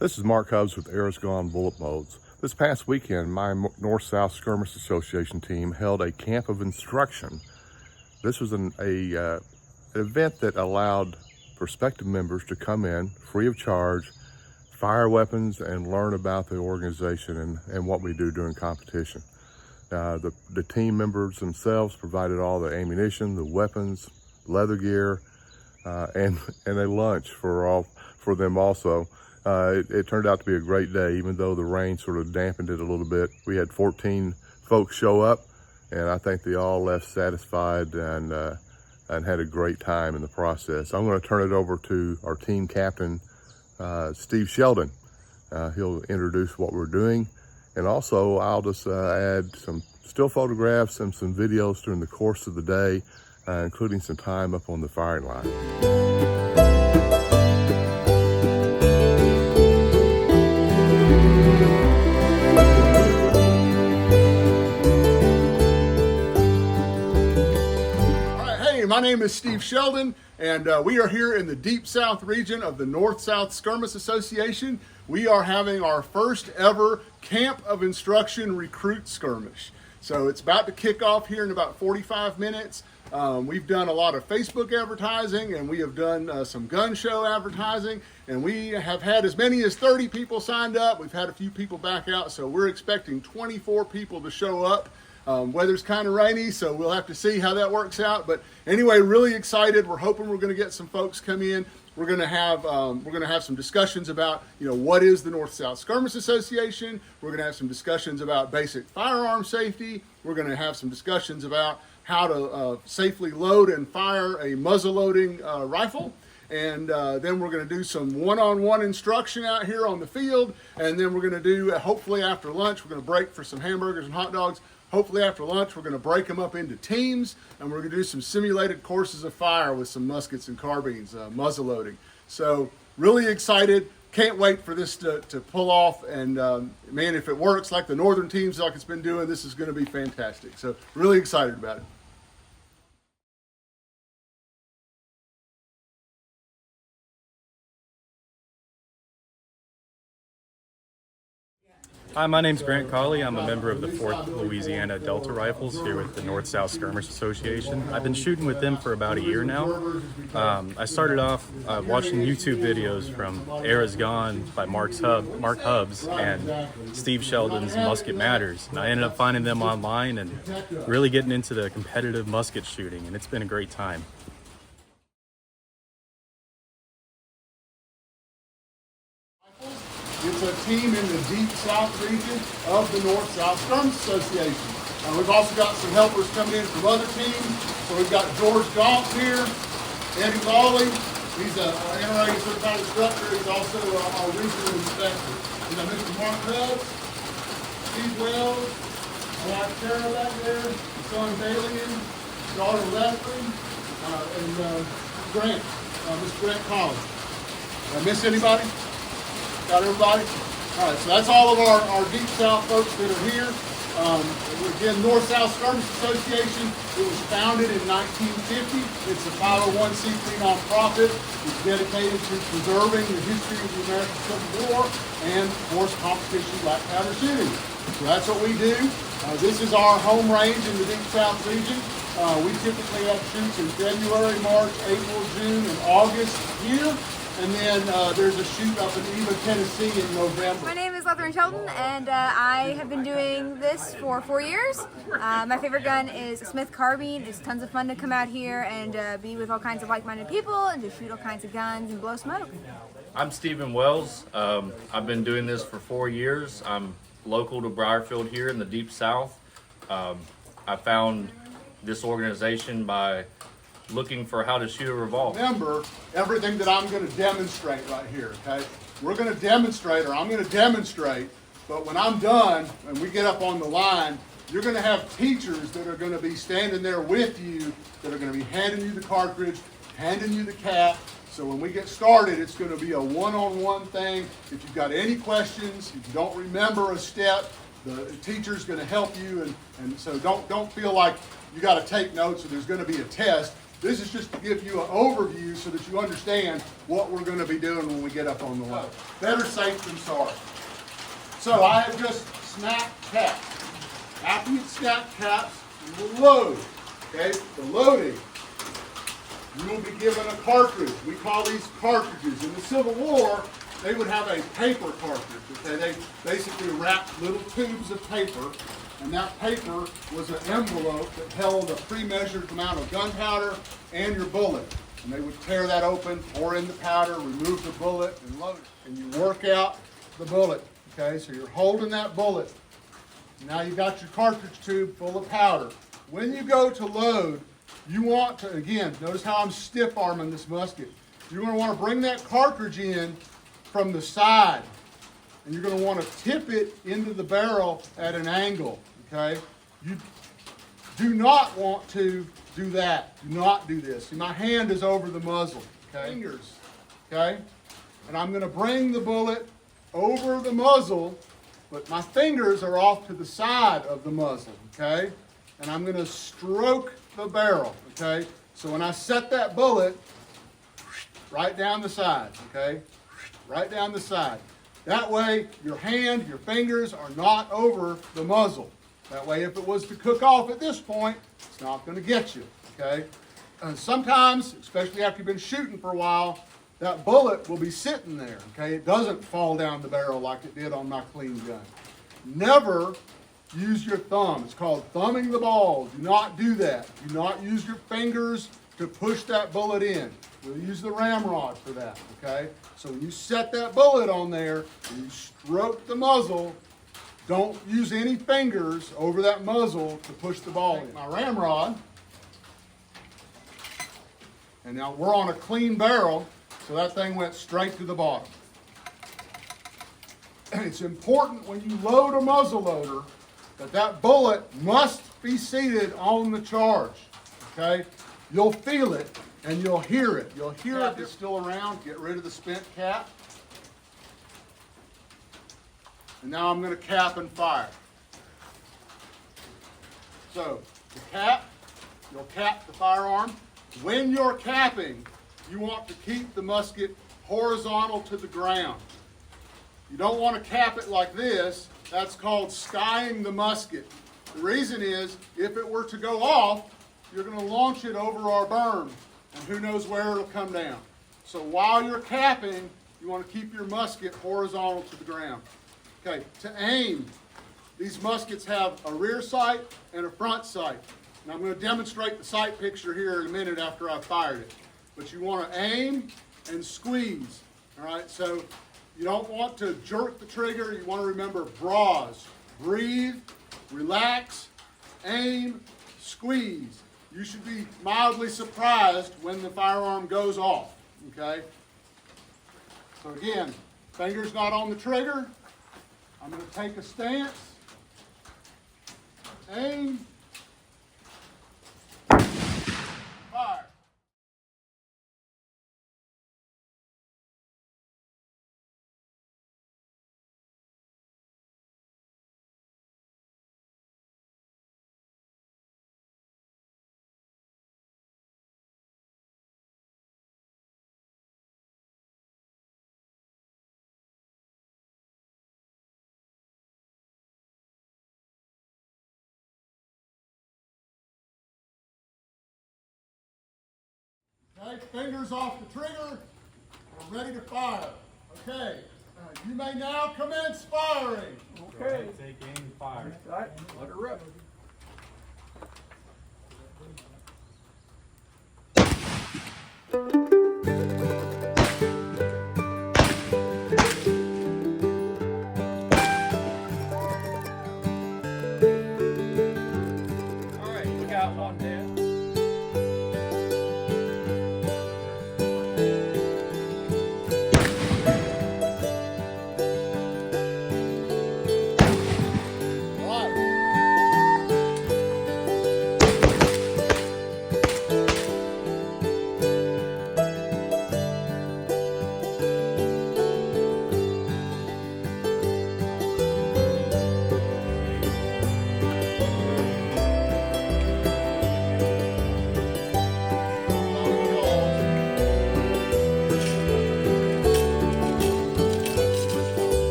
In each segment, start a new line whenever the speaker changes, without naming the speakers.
This is Mark Hubbs with Arrows Gone Bullet Molds. This past weekend, my North-South Skirmish Association team held a camp of instruction. This was an event that allowed prospective members to come in free of charge, fire weapons, and learn about the organization and what we do during competition. The team members themselves provided all the ammunition, the weapons, leather gear, and a lunch for them also. It turned out to be a great day, even though the rain sort of dampened it a little bit. We had 14 folks show up, and I think they all left satisfied and had a great time in the process. I'm going to turn it over to our team captain, Steve Sheldon. He'll introduce what we're doing, and also I'll just add some still photographs and some videos during the course of the day, including some time up on the firing line.
My name is Steve Sheldon, and we are here in the Deep South region of the North-South Skirmish Association. We are having our first ever Camp of Instruction Recruit Skirmish. So it's about to kick off here in about 45 minutes. We've done a lot of Facebook advertising, and we have done some gun show advertising, and we have had as many as 30 people signed up. We've had a few people back out, so we're expecting 24 people to show up. Weather's kind of rainy, so we'll have to see how that works out. But anyway, really excited. We're hoping we're going to get some folks come in. We're going to have some discussions about, what is the North-South Skirmish Association. We're going to have some discussions about basic firearm safety. We're going to have some discussions about how to safely load and fire a muzzle-loading rifle. And then we're going to do some one-on-one instruction out here on the field. And then we're going to do, hopefully after lunch, we're going to break for some hamburgers and hot dogs. Hopefully after lunch, we're going to break them up into teams, and we're going to do some simulated courses of fire with some muskets and carbines, muzzle loading. So really excited. Can't wait for this to pull off. And man, if it works like the Northern teams like it's been doing, this is going to be fantastic. So really excited about it.
Hi, my name's Grant Colley. I'm a member of the 4th Louisiana Delta Rifles here with the North-South Skirmish Association. I've been shooting with them for about a year now. I started off watching YouTube videos from Arrows Gone by Mark Hubbs and Steve Sheldon's Musket Matters. And I ended up finding them online and really getting into the competitive musket shooting, and it's been a great time.
It's a team in the Deep South region of the North-South Skirmish Association. We've also got some helpers coming in from other teams. So we've got George Goff here, Eddie Lawley. He's an NRA certified instructor. He's also our regional inspector. We've got Mr. Mark Hubbs, Steve Wells, my wife Tara back there, his son Dalian, daughter Leslie, and Grant, Mr. Grant Collins. Did I miss anybody? Got everybody? All right, so that's all of our Deep South folks that are here. Again, North-South Skirmish Association, it was founded in 1950. It's a 501c3 nonprofit. It's dedicated to preserving the history of the American Civil War and, of course, competition black powder shooting. So that's what we do. This is our home range in the Deep South region. We typically have shoots in February, March, April, June, and August here. And then there's a shoot up in Eva, Tennessee in November.
My name is Sheldon, and I have been doing this for 4 years. My favorite gun is a Smith carbine. It's tons of fun to come out here and be with all kinds of like-minded people and to shoot all kinds of guns and blow smoke.
I'm Stephen Wells. I've been doing this for 4 years. I'm local to Brierfield here in the Deep South. I found this organization by looking for how to shoot a revolver.
Remember everything that I'm going to demonstrate right here, okay? We're going to demonstrate, or I'm going to demonstrate, but when I'm done and we get up on the line, you're going to have teachers that are going to be standing there with you that are going to be handing you the cartridge, handing you the cap. So when we get started, it's going to be a one-on-one thing. If you've got any questions, if you don't remember a step, the teacher's going to help you, and so don't feel like you got to take notes or there's going to be a test. This is just to give you an overview so that you understand what we're going to be doing when we get up on the load. Better safe than sorry. So I have just snapped caps. After you snap caps, you will load. Okay, the loading, you will be given a cartridge. We call these cartridges. In the Civil War, they would have a paper cartridge. Okay, they basically wrapped little tubes of paper, and that paper was an envelope that held a pre-measured amount of gunpowder and your bullet. And they would tear that open, pour in the powder, remove the bullet, and load it. And you work out the bullet. Okay, so you're holding that bullet. Now you've got your cartridge tube full of powder. When you go to load, you want to, again, notice how I'm stiff arming this musket. You're going to want to bring that cartridge in from the side. And you're going to want to tip it into the barrel at an angle, okay? You do not want to do that. Do not do this. See, my hand is over the muzzle, okay? Fingers, okay? And I'm going to bring the bullet over the muzzle, but my fingers are off to the side of the muzzle, okay? And I'm going to stroke the barrel, okay? So when I set that bullet, right down the side, okay? Right down the side. That way, your hand, your fingers are not over the muzzle. That way, if it was to cook off at this point, it's not going to get you, okay? And sometimes, especially after you've been shooting for a while, that bullet will be sitting there, okay? It doesn't fall down the barrel like it did on my clean gun. Never use your thumb. It's called thumbing the ball. Do not do that. Do not use your fingers to push that bullet in. We'll use the ramrod for that, okay? So when you set that bullet on there and you stroke the muzzle, don't use any fingers over that muzzle to push the ball in. My ramrod, and now we're on a clean barrel, so that thing went straight to the bottom. And it's important when you load a muzzle loader that that bullet must be seated on the charge, okay? You'll feel it and you'll hear it. You'll hear it. It's still around. Get rid of the spent cap. And now I'm going to cap and fire. So the cap, you'll cap the firearm. When you're capping, you want to keep the musket horizontal to the ground. You don't want to cap it like this. That's called skying the musket. The reason is, if it were to go off, you're going to launch it over our berm, and who knows where it'll come down. So while you're capping, you want to keep your musket horizontal to the ground. Okay, to aim, these muskets have a rear sight and a front sight. And I'm going to demonstrate the sight picture here in a minute after I've fired it. But you want to aim and squeeze. All right, so you don't want to jerk the trigger. You want to remember bras. Breathe, relax, aim, squeeze. You should be mildly surprised when the firearm goes off, okay? So again, fingers not on the trigger. I'm going to take a stance, aim, fire. Okay, fingers off the trigger. We're ready to fire. Okay, you may now commence firing.
Okay. Take aim, fire.
Right, let her rip.
All right, we got one down.
Right.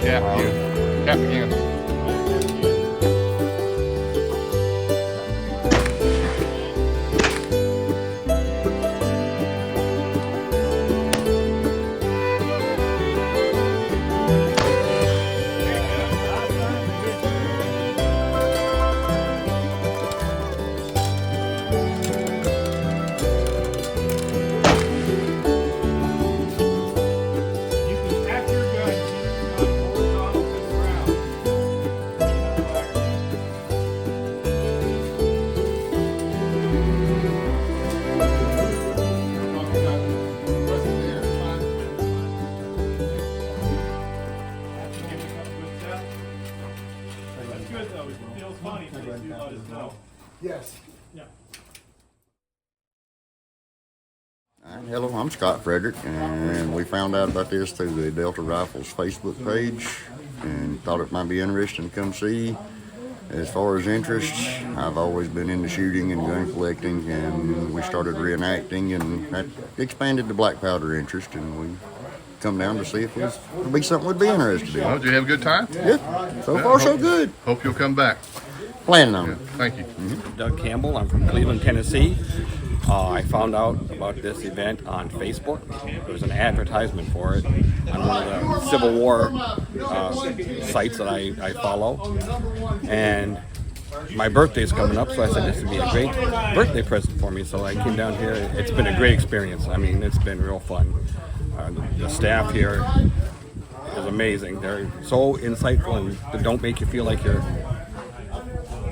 Cap again. Cap again.
Yes.
Hello, I'm Scott Frederick, and we found out about this through the Delta Rifles Facebook page and thought it might be interesting to come see. As far as interest, I've always been into shooting and gun collecting, and we started reenacting, and that expanded the black powder interest, and we come down to see if it would be something we'd be interested in.
Well, did you have a good time?
Yeah, so far so good.
Hope you'll come back.
Planning on it.
Thank you.
Doug Campbell. I'm from Cleveland, Tennessee. I found out about this event on Facebook. There was an advertisement for it on one of the Civil War sites that I follow. And my birthday's coming up, so I said this would be a great birthday present for me. So I came down here. It's been a great experience. I mean, it's been real fun. The staff here is amazing. They're so insightful and they don't make you feel like you're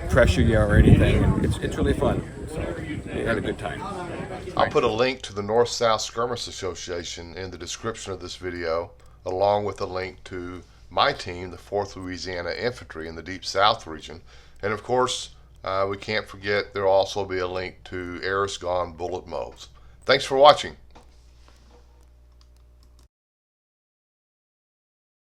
pressure you or anything. And it's really fun. So we had a good time.
I'll put a link to the North-South Skirmish Association in the description of this video, along with a link to my team, the 4th Louisiana Infantry in the Deep South region. And of course, we can't forget there'll also be a link to Air's Gone bullet molds. Thanks for watching.